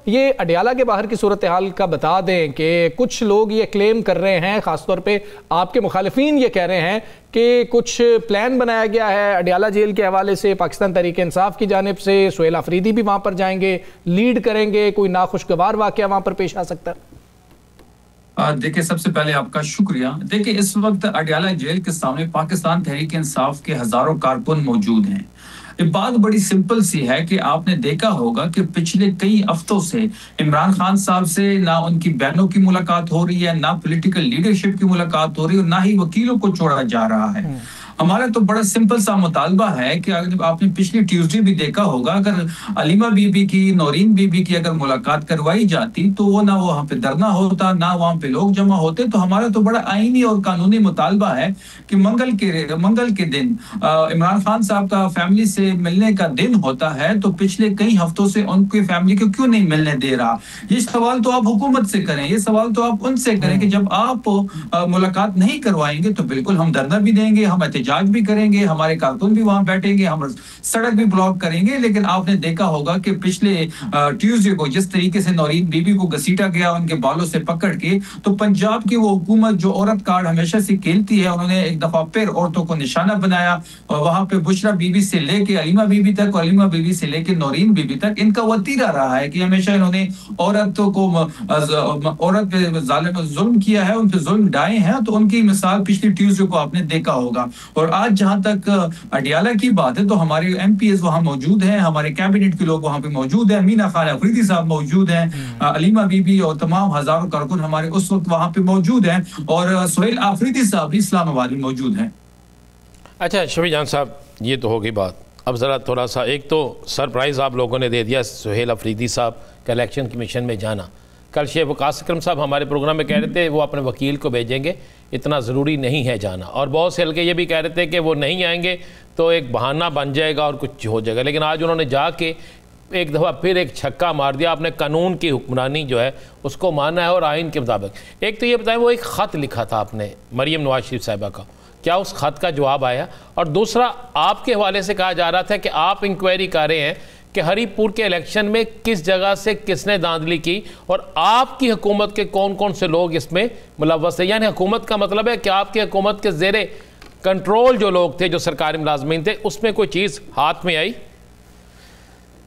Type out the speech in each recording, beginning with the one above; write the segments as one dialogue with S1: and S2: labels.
S1: ये अडियाला के बाहर की सूरत हाल का बता दें कि कुछ लोग ये क्लेम कर रहे हैं, ख़ासतौर पे आपके मुखालिफिन ये कह रहे हैं कि कुछ प्लान बनाया गया है अडियाला जेल के हवाले से, पाकिस्तान तहरीक इंसाफ की जानिब से सुहेल आफरीदी भी वहाँ पर जाएंगे, लीड करेंगे, कोई नाखुशगवार वाक़या वहाँ पर पेश आ सकता है।
S2: देखिए, सबसे पहले आपका शुक्रिया। देखिए, इस वक्त अडियाला जेल के सामने पाकिस्तान तहरीक इंसाफ के हजारों कारकुन मौजूद हैं। ये बात बड़ी सिंपल सी है कि आपने देखा होगा कि पिछले कई हफ्तों से इमरान खान साहब से ना उनकी बहनों की मुलाकात हो रही है, ना पॉलिटिकल लीडरशिप की मुलाकात हो रही है, और ना ही वकीलों को छोड़ा जा रहा है। हमारा तो बड़ा सिंपल सा मुतालबा है कि अगर आपने पिछली ट्यूसडे भी देखा होगा, अगर अलीमा बीबी की, नौरीन बीबी की अगर मुलाकात करवाई जाती तो वो ना वहाँ पे धरना होता, ना वहाँ पे लोग जमा होते। तो हमारा तो बड़ा आईनी और कानूनी मुतालबा है कि मंगल के दिन इमरान खान साहब का फैमिली से मिलने का दिन होता है, तो पिछले कई हफ्तों से उनकी फैमिली को क्यों नहीं मिलने दे रहा। ये सवाल तो आप हुकूमत से करें, ये सवाल तो आप उनसे करें कि जब आप मुलाकात नहीं करवाएंगे तो बिल्कुल हम धरना भी देंगे, हम एहतजाज भी करेंगे, हमारे कारकुन भी वहां बैठेंगे, हम सड़क भी ब्लॉक करेंगे। लेकिन आपने देखा होगा कि पिछले ट्यूसडे को जिस तरीके से नौरीन बीबी को घसीटा गया उनके बालों से पकड़ के, तो पंजाब की वो हुकूमत जो औरत कार्ड हमेशा से खेलती है, उन्होंने एक दफा फिर औरतों को निशाना बनाया। और वहां पे बुशरा बीबी से लेके अलीमा बीबी तक, और अलीमा बीबी से लेके नौरीन बीबी तक इनका वतीरा रहा है कि हमेशा इन्होंने औरतों को औरत पे जुल्म किया है, उन पे जुल्म ढाए हैं। तो उनकी मिसाल पिछली ट्यूसडे को आपने देखा होगा। और आज जहां तक अडियाला की बात है तो हमारे एमपीएस वहां मौजूद हैं, हमारे कैबिनेट के लोग वहां पे मौजूद हैं, मीना खान अफरीदी साहब मौजूद हैं, अलीमा बीबी और तमाम हजारों कारकुन हमारे उस वक्त वहां पे मौजूद हैं, और सुहेल आफरीदी साहब भी इस्लामाबाद में मौजूद हैं।
S3: अच्छा शफी जान साहब, ये तो हो गई बात। अब ज़रा थोड़ा सा, एक तो सरप्राइज़ आप लोगों ने दे दिया सुहेल अफरीदी साहब का इलेक्शन कमीशन में जाना। कल शेख वकास अकरम साहब हमारे प्रोग्राम में कह रहे थे वो अपने वकील को भेजेंगे, इतना ज़रूरी नहीं है जाना। और बहुत से हल्के ये भी कह रहे थे कि वो नहीं आएंगे तो एक बहाना बन जाएगा और कुछ हो जाएगा। लेकिन आज उन्होंने जाके एक दफ़ा फिर एक छक्का मार दिया। आपने कानून की हुक्मरानी जो है उसको माना है और आइन के मुताबिक। एक तो ये बताएं, वो एक ख़त लिखा था आपने मरीम नवाज शरीफ साहिबा का, क्या उस ख़त का जवाब आया? और दूसरा, आपके हवाले से कहा जा रहा था कि आप इंक्वायरी कर रहे हैं कि हरीपुर के इलेक्शन में किस जगह से किसने धांधली की और आपकी हुकूमत के कौन कौन से लोग इसमें मुलव्वस है। यानी हुकूमत का मतलब है कि आपकी हुकूमत के ज़ेरे कंट्रोल जो लोग थे, जो सरकारी मुलाजमीन थे, उसमें कोई चीज़ हाथ में आई?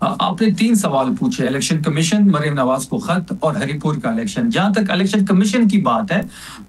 S2: आपने 3 सवाल पूछे, इलेक्शन कमीशन, मरीम नवाज को खत और हरीपुर का इलेक्शन। जहां तक इलेक्शन कमीशन की बात है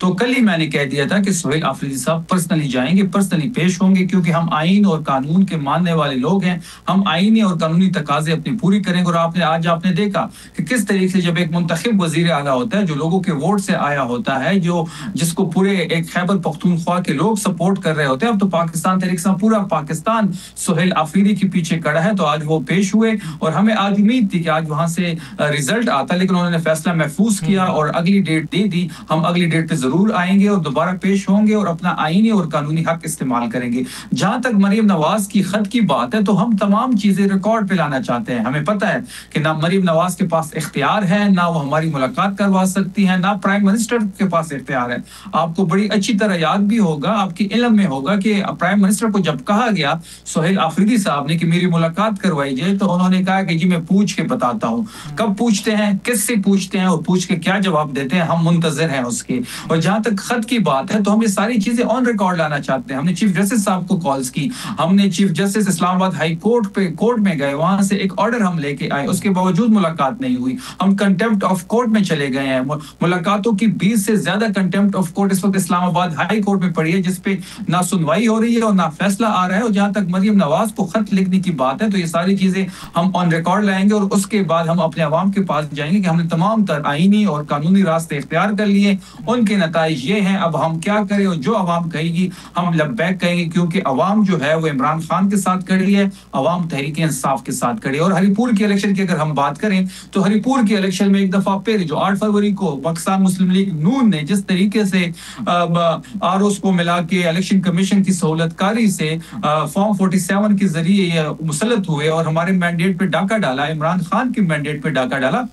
S2: तो कल ही मैंने कह दिया था कि सुहेल आफरीदी साहब पर्सनली जाएंगे, पर्सनली पेश होंगे, क्योंकि हम आइन और कानून के मानने वाले लोग हैं। हम आइनी और कानूनी तकाजे अपनी पूरी करेंगे। और आज आपने देखा कि किस तरीके से जब एक मुंतखब वजीर आला होता है, जो लोगों के वोट से आया होता है, जिसको पूरे एक खैबर पख्तूनख्वा के लोग सपोर्ट कर रहे होते हैं, अब तो पाकिस्तान तहरीक इंसाफ, पूरा पाकिस्तान सुहेल आफरीदी के पीछे खड़ा है। तो आज वो पेश हुए और हमें आज उम्मीद थी कि आज वहां से रिजल्ट आता, लेकिन उन्होंने फैसला महफूज किया और अगली डेट दे दी। हम अगली डेट पे जरूर आएंगे और दोबारा पेश होंगे और अपना आईनी और कानूनी हक इस्तेमाल करेंगे। जहां तक मरीम नवाज की खत की बात है तो हम तमाम चीजें रिकॉर्ड पे लाना चाहते हैं। हमें पता है कि ना मरीम नवाज के पास इख्तियार है, ना वो हमारी मुलाकात करवा सकती है, ना प्राइम मिनिस्टर के पास इख्तियार है। आपको बड़ी अच्छी तरह याद भी होगा, आपके इल्म में होगा कि प्राइम मिनिस्टर को जब कहा गया सुहेल आफरीदी साहब ने कि मेरी मुलाकात करवाई जाए, तो उन्होंने कहा कि जी मैं पूछ के बताता हूँ। कब पूछते हैं, किससे पूछते हैं और पूछ के क्या जवाब देते हैं, हम मुंतजर हैं उसके। और जहां तक खत की बात है तो हम ये सारी चीजें ऑन रिकॉर्ड लाना चाहते हैं। हमने चीफ जस्टिस साहब को कॉल्स की, हमने chief justice Islamabad high court में गए, वहां से एक ऑर्डर हम लेके आए, उसके बावजूद मुलाकात नहीं हुई। हम कंटेम्प्ट ऑफ कोर्ट में चले गए हैं। मुलाकातों की 20 से ज्यादा कंटेम्प्ट ऑफ कोर्ट इस वक्त इस्लामाबाद हाई कोर्ट में पड़ी है, जिसपे ना सुनवाई हो रही है और ना फैसला आ रहा है। और जहां तक मरीम नवाज को खत लिखने की बात है तो ये सारी चीजें हम ऑन रिकॉर्ड लाएंगे और उसके बाद हम अपने अवाम के पास जाएंगे कि हमने तमाम तर आईनी और कानूनी रास्ते इख्तियार कर लिए, उनके नताइज ये हैं, अब हम क्या करें। और जो अवाम कहेगी हम लब्बैक कहेंगे, क्योंकि अवाम जो है वो इमरान खान के साथ खड़ी है, अवाम तहरीक इंसाफ के साथ खड़ी है। और हरीपुर के इलेक्शन की अगर हम बात करें तो हरीपुर के इलेक्शन में एक दफा फिर जो 8 फरवरी को पाकिस्तान मुस्लिम लीग नून ने जिस तरीके से आरओस को मिला के इलेक्शन कमीशन की सहूलतकारी से फॉर्म 47 के जरिए मुसलत हुए और हमारे मैंडेट पे डाका डाला, इमरान खान के मैंडेट पे डाका डाला,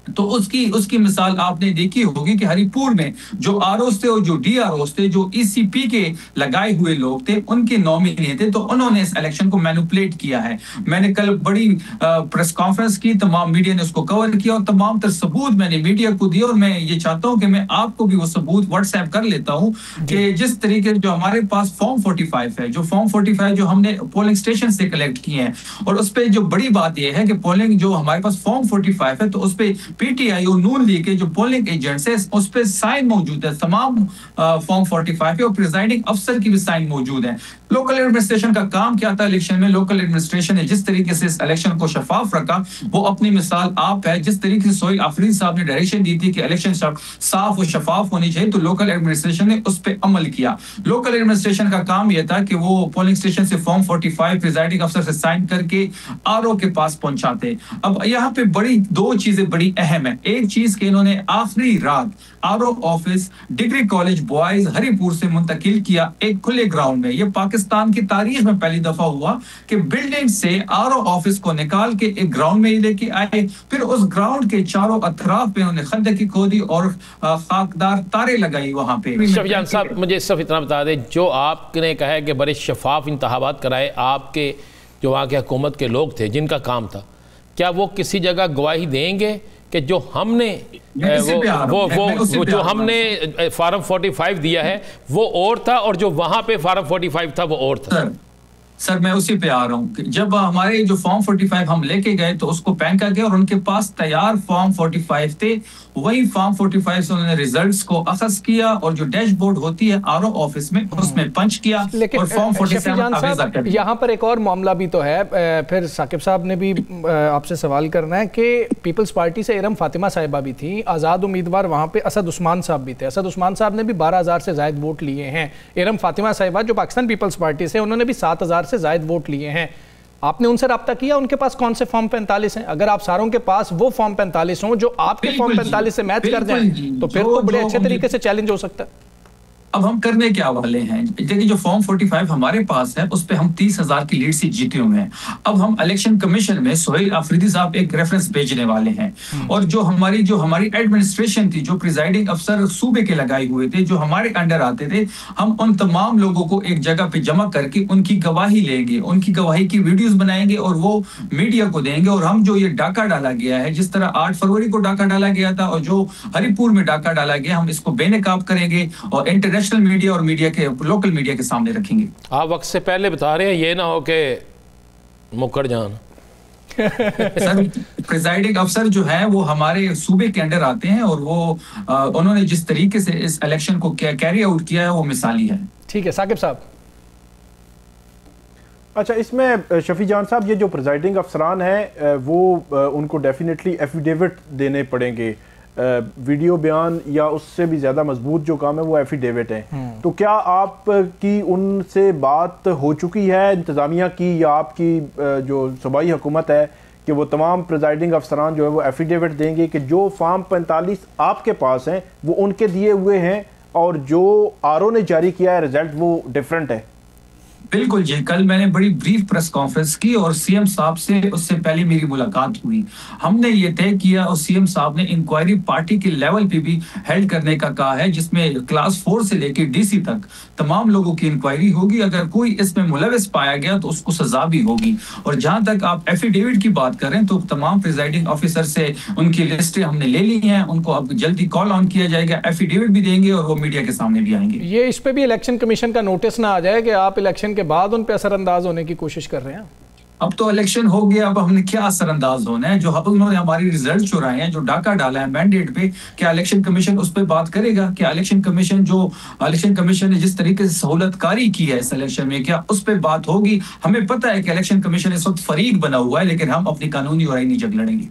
S2: तो उसकी मिसाल आपने देखी होगी कि हरिपुर में जो आरओस थे और जो डीआरओस थे, जो ईसीपी के लगाए हुए लोग थे, उनके नॉमिनी थे, तो उन्होंने इस इलेक्शन को मैनिपुलेट किया है। मैंने कल बड़ी प्रेस कॉन्फ्रेंस की, तमाम मीडिया ने उसको कवर किया और तमाम तर सबूत मैंने मीडिया को दिए, और मैं ये चाहता हूं कि मैं आपको भी वो सबूत व्हाट्सएप कर लेता हूं कि जिस तरीके जो हमारे पास फॉर्म 45 है, जो फॉर्म 45 जो हमने पोलिंग स्टेशन से कलेक्ट किए हैं, और उस पर जो बड़ी बात यह है कि पोलिंग जो हमारे पास फॉर्म 45 है, तो उस पर पीटीआई और नून लीग के जो पोलिंग एजेंट्स है उस पे साइन मौजूद है, तमाम फॉर्म 45 पे, और प्रिजाइडिंग अफसर की भी साइन मौजूद है। लोकल एडमिनिस्ट्रेशन का काम क्या था इलेक्शन में? लोकल एडमिनिस्ट्रेशन ने जिस तरीके से इस इलेक्शन को शफाफ रखा, वो अपनी मिसाल आप है। जिस तरीके से सोहेल आफरीदी साहब ने डायरेक्शन दी थी कि इलेक्शन साफ और शफाफ होनी चाहिए, तो लोकल एडमिनिस्ट्रेशन ने उस पर अमल किया। लोकल एडमिनिस्ट्रेशन का काम यह था कि वो पोलिंग स्टेशन से फॉर्म 45 प्रिजाइडिंग अफसर से साइन करके आरओ के पास पहुंचाते। अब यहाँ पे दो चीजें बड़ी अहम है। एक चीज के इन्होंने आखिरी रात RO office degree college boys Haripur से मुंतकिल किया एक खुले ग्राउंड में। ये पाकिस्तान की तारीख में पहली दफा हुआ कि बिल्डिंग से आरओ ऑफिस को निकाल के एक ग्राउंड में लेके आए, फिर उस ग्राउंड के चारों अतराफ पे उन्होंने खंदकी खोदी और खाकदार तारे लगाई वहां पे।
S3: शफीजान साहब, मुझे सिर्फ इतना बता दें, जो आपने कहा है कि बड़े शफाफ इंतखाबात कराए, आपके जो वहाँ के हुकूमत के लोग थे जिनका काम था, क्या वो किसी जगह गवाही देंगे कि जो हमने वो जो हमने फार्म 45 दिया है वो और था, और जो वहां पे फार्म 45 था वो और था?
S2: सर मैं उसी पे आ रहा हूँ। जब हमारे जो फॉर्म 45 हम लेके गए तो उसको फेंका गया, और उनके पास तैयार फॉर्म 45 थे। वही फॉर्म 45 से उन्होंने रिजल्ट्स को अखज़ किया और जो डैशबोर्ड होती है आरओ ऑफिस में उसमें पंच किया, और फॉर्म 47
S1: यहाँ पर एक और मामला भी तो है। फिर साकिब साहब ने भी आपसे सवाल करना है कि पीपल्स पार्टी से इरम फातिमा साहिबा भी थी, आज़ाद उम्मीदवार वहाँ पे असद उस्मान साहब भी थे। असद उस्मान साहब ने भी 12,000 से ज़ायद वोट लिए हैं। इरम फातिमा साहिबा जो पाकिस्तान पीपल्स पार्टी से, उन्होंने भी 7,000 से ज़ायद वोट लिए हैं। आपने उनसे राब्ता किया, उनके पास कौन से फॉर्म 45 हैं? अगर आप सारों के पास वो फॉर्म 45 हों जो आपके फॉर्म 45 से मैच कर जाएं, तो फिर तो बड़े अच्छे तरीके से चैलेंज हो सकता है।
S2: अब हम करने क्या वाले हैं? देखिए जो फॉर्म 45 हमारे पास है उस पे हम 30,000 की लीड से जीते हुए हैं। अब हम इलेक्शन कमीशन में सोहेल आफरीदी साहब एक रेफरेंस भेजने वाले हैं, और जो हमारी एडमिनिस्ट्रेशन थी, जो प्रिजाइडिंग अफसर सूबे के लगाए हुए थे, जो हमारे अंडर आते थे, हम उन तमाम लोगों को एक जगह पे जमा करके उनकी गवाही लेंगे, उनकी गवाही की वीडियोस बनाएंगे और वो मीडिया को देंगे। और हम जो ये डाका डाला गया है, जिस तरह 8 फरवरी को डाका डाला गया था और जो हरिपुर में डाका डाला गया, हम इसको बेनकाब करेंगे और इंटरनेशनल मीडिया और मीडिया के लोकल मीडिया के सामने रखेंगे।
S3: आप वक्त से पहले बता रहे हैं, ये ना हो कि मुकर जान।
S2: सर प्रिजाइडिंग अफसर जो है वो हमारे सूबे के अंडर आते हैं, और वो उन्होंने जिस तरीके से इस इलेक्शन को कैरी आउट किया है वो मिसाली है।
S1: ठीक है साकिब साहब।
S4: अच्छा, इसमें शफी जान साहब, ये जो प्रिजाइडिंग अफसरान हैं वो उनको डेफिनेटली एफिडेविट देने पड़ेंगे। वीडियो बयान या उससे भी ज़्यादा मजबूत जो काम है वो एफिडेविट है। तो क्या आपकी उनसे बात हो चुकी है इंतज़ामिया की, या आपकी जो सूबाई हुकूमत है कि वो तमाम प्रिजाइडिंग अफसरान जो है वो एफिडेविट देंगे कि जो फॉर्म 45 आपके पास हैं वो उनके दिए हुए हैं, और जो आरओ ने जारी किया है रिजल्ट वो डिफरेंट है?
S2: बिल्कुल जी, कल मैंने बड़ी ब्रीफ प्रेस कॉन्फ्रेंस की और सीएम साहब से उससे पहले मेरी मुलाकात हुई। हमने ये तय किया और सीएम साहब ने इंक्वायरी पार्टी के लेवल पे भी हेल्ड करने का कहा है, जिसमें क्लास 4 से लेकर डीसी तक तमाम लोगों की इंक्वायरी होगी। अगर कोई इसमें मुलविस पाया गया तो उसको सजा भी होगी। और जहां तक आप एफिडेविट की बात करें तो तमाम प्रिजाइडिंग ऑफिसर से उनकी लिस्टें हमने ले ली हैं, उनको अब जल्दी कॉल ऑन किया जाएगा, एफिडेविट भी देंगे और वो मीडिया के सामने भी आएंगे।
S1: ये इस पे भी इलेक्शन कमीशन का नोटिस ना आ जाए कि आप इलेक्शन के बाद उन पे असरअंदाज होने की कोशिश कर रहे हैं?
S2: अब तो इलेक्शन हो गया, अब हमने क्या असरअंदाज होना है? जो अब उन्होंने हमारी रिजल्ट चुराए हैं, जो डाका डाला है मैंडेट पे, क्या इलेक्शन कमीशन उस पर बात करेगा? क्या इलेक्शन कमीशन ने जिस तरीके से सहूलतकारी की है इस इलेक्शन में, क्या उस पर बात होगी? हमें पता है कि इलेक्शन कमीशन इस वक्त फरीक बना हुआ है, लेकिन हम अपनी कानूनी और आईनी जंग लड़ेंगे।